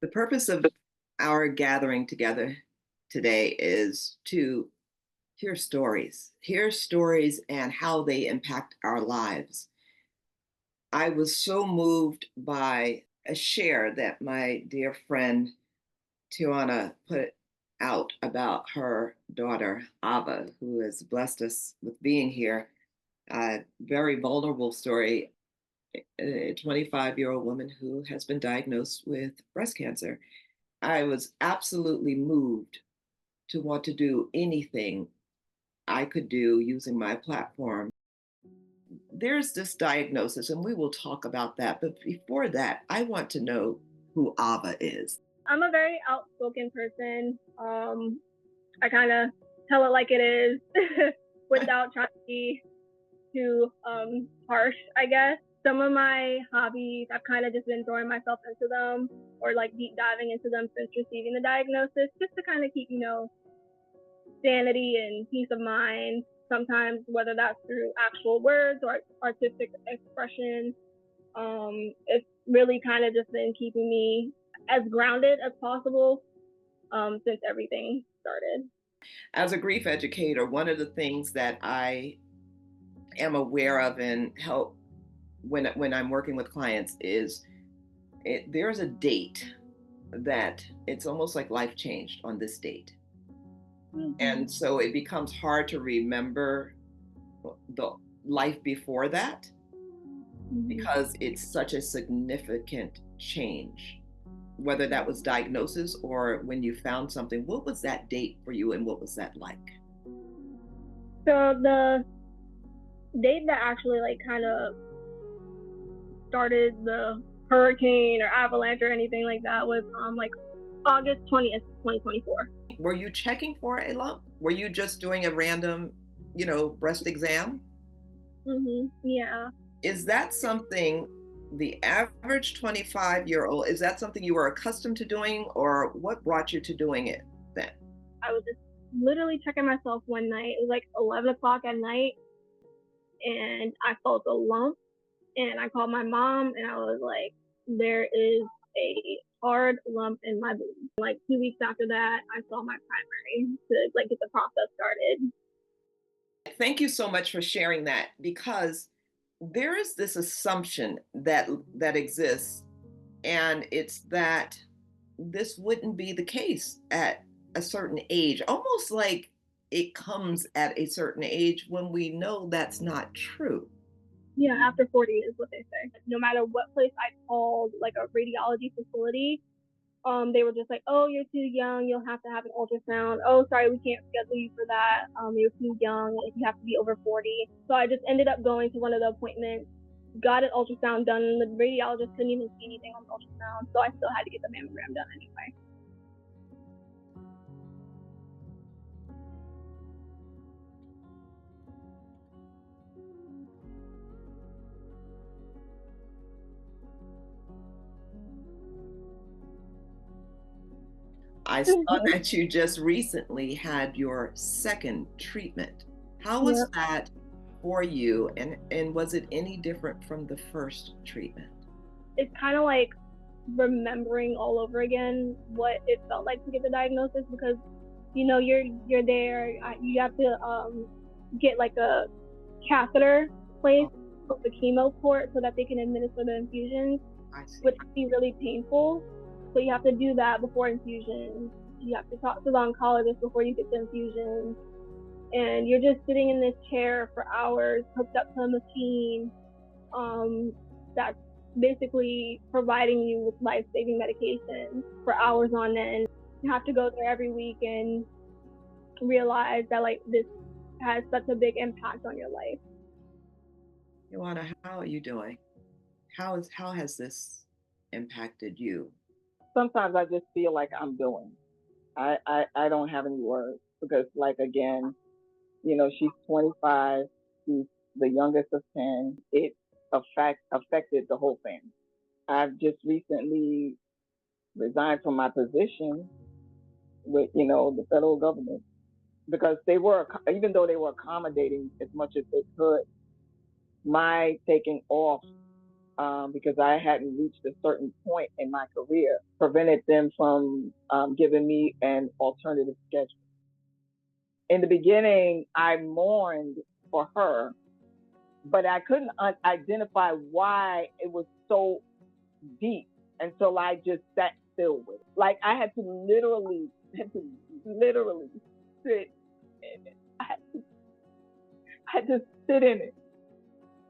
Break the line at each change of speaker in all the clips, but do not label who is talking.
The purpose of our gathering together today is to hear stories and how they impact our lives. I was so moved by a share that my dear friend Tiana put out about her daughter, Ava, who has blessed us with being here. A very vulnerable story. A 25-year-old woman who has been diagnosed with breast cancer. I was absolutely moved to want to do anything I could do using my platform. There's this diagnosis, and we will talk about that. But before that, I want to know who Ava is.
I'm a very outspoken person. I kind of tell it like it is without trying to be too harsh, I guess. Some of my hobbies, I've kind of just been throwing myself into them or like deep diving into them since receiving the diagnosis, just to kind of keep, sanity and peace of mind. Sometimes, whether that's through actual words or artistic expression, it's really kind of just been keeping me as grounded as possible since everything started.
As a grief educator, one of the things that I am aware of and help when I'm working with clients is there's a date that it's almost like life changed on this date. And so it becomes hard to remember the life before that because it's such a significant change, whether that was diagnosis or when you found something. What was that date for you and what was that like?
So the date that actually like kind of started the hurricane or avalanche or anything like that was like August 20th, 2024.
Were you checking for a lump? Were you just doing a random, breast exam?
Yeah.
Is that something the average 25-year-old, is that something you were accustomed to doing, or what brought you to doing it then?
I was just literally checking myself one night. It was like 11 o'clock at night, and I felt a lump. And I called my mom, and I was like, there is a hard lump in my boob. Like 2 weeks after that, I saw my primary to like get the process started.
Thank you so much for sharing that because there is this assumption that exists, and it's that this wouldn't be the case at a certain age, almost like it comes at a certain age when we know that's not true.
Yeah, after 40 is what they say. No matter what place I called, like a radiology facility, they were just like, "Oh, you're too young. You'll have to have an ultrasound. Oh, sorry, we can't schedule you for that. You're too young. You have to be over 40." So I just ended up going to one of the appointments, got an ultrasound done, and the radiologist couldn't even see anything on the ultrasound. So I still had to get the mammogram done anyway.
I saw that you just recently had your second treatment. How was
Yep.
that for you, and was it any different from the first treatment?
It's kind of like remembering all over again what it felt like to get the diagnosis because you're there. You have to get like a catheter placed with the chemo port so that they can administer the infusions,
I see.
which can be really painful. So you have to do that before infusions. You have to talk to the oncologist before you get the infusions. And you're just sitting in this chair for hours, hooked up to a machine that's basically providing you with life-saving medication for hours on end. You have to go there every week and realize that like this has such a big impact on your life.
Joanna, how are you doing? How has this impacted you?
Sometimes I just feel like I'm doing. I don't have any words because, like, again, she's 25, she's the youngest of 10. It affected the whole family. I've just recently resigned from my position with, the federal government because even though they were accommodating as much as they could, my taking off because I hadn't reached a certain point in my career, prevented them from giving me an alternative schedule. In the beginning, I mourned for her, but I couldn't identify why it was so deep until I just sat still with it. Like I had to literally sit in it. I had to sit in it.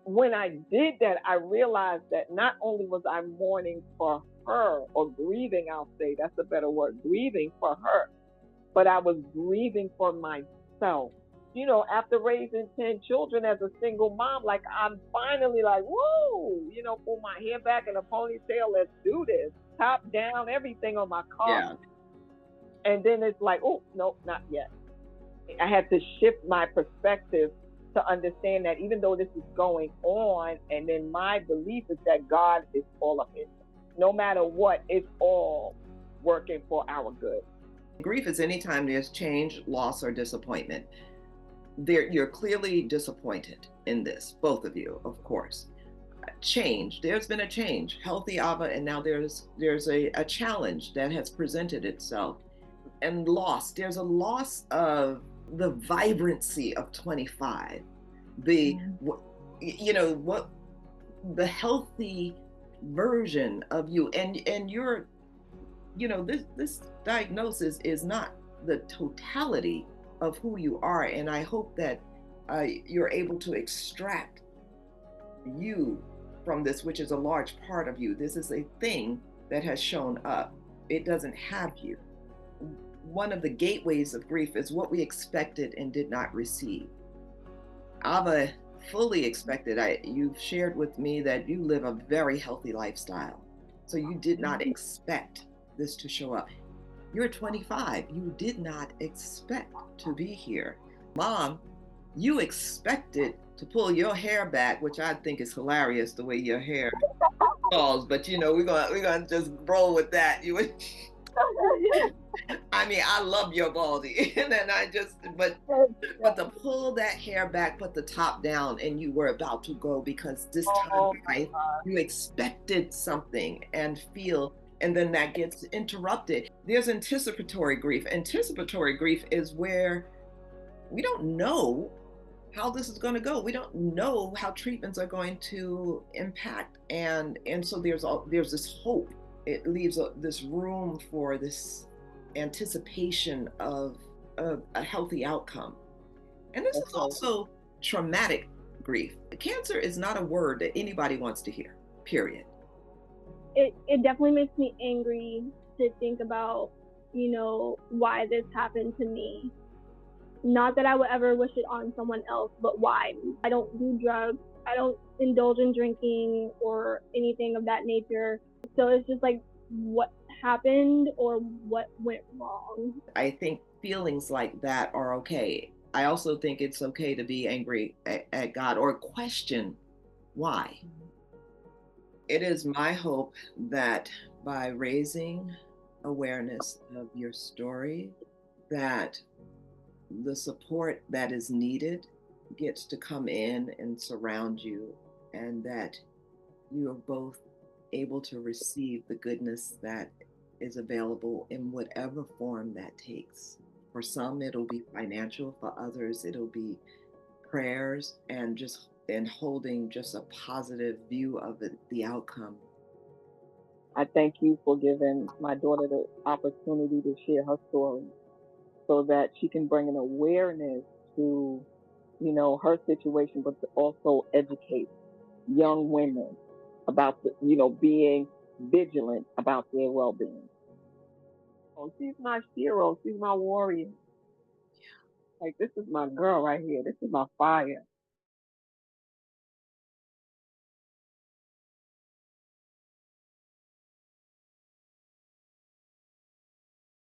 When I did that, I realized that not only was I mourning for her, or grieving, I'll say that's a better word, grieving for her, but I was grieving for myself. You know, after raising 10 children as a single mom, like I'm finally like, whoa, you know, pull my hair back in a ponytail, let's do this. Top down, everything on my car.
Yeah.
And then it's like, oh, no, not yet. I had to shift my perspective to understand that even though this is going on, and then my belief is that God is all up in it. No matter what, it's all working for our good.
Grief is anytime there's change, loss, or disappointment. You're clearly disappointed in this, both of you, of course. Change, there's been a change, healthy Ava, and now there's a challenge that has presented itself. And loss, there's a loss of the vibrancy of 25, the you know what, the healthy version of you, and you're, you know, this diagnosis is not the totality of who you are, and I hope that you're able to extract you from this, which is a large part of you. This is a thing that has shown up, it doesn't have you. One of the gateways of grief is what we expected and did not receive. Ava fully expected. You've shared with me that you live a very healthy lifestyle, so you did not expect this to show up. You're 25. You did not expect to be here. Mom, you expected to pull your hair back, which I think is hilarious the way your hair falls. But you know, we're gonna just roll with that. You would. I mean, I love your baldy, and then but to pull that hair back, put the top down, and you were about to go because this time in life you expected something and feel, and then that gets interrupted. There's anticipatory grief. Anticipatory grief is where we don't know how this is going to go. We don't know how treatments are going to impact, and so there's this hope. It leaves this room for this anticipation of a healthy outcome. And this is also traumatic grief. Cancer is not a word that anybody wants to hear, period.
It definitely makes me angry to think about, you know, why this happened to me. Not that I would ever wish it on someone else, but why? I don't do drugs. I don't indulge in drinking or anything of that nature. So it's just like, what happened or what went wrong?
I think feelings like that are okay. I also think it's okay to be angry at God or question why. It is my hope that by raising awareness of your story, that the support that is needed gets to come in and surround you, and that you are both able to receive the goodness that is available in whatever form that takes. For some, it'll be financial. For others, it'll be prayers and holding just a positive view of the outcome.
I thank you for giving my daughter the opportunity to share her story, so that she can bring an awareness to, you know, her situation, but to also educate young women about the, you know, being vigilant about their well-being. Oh, she's my hero. She's my warrior. Like, this is my girl right here. This is my fire.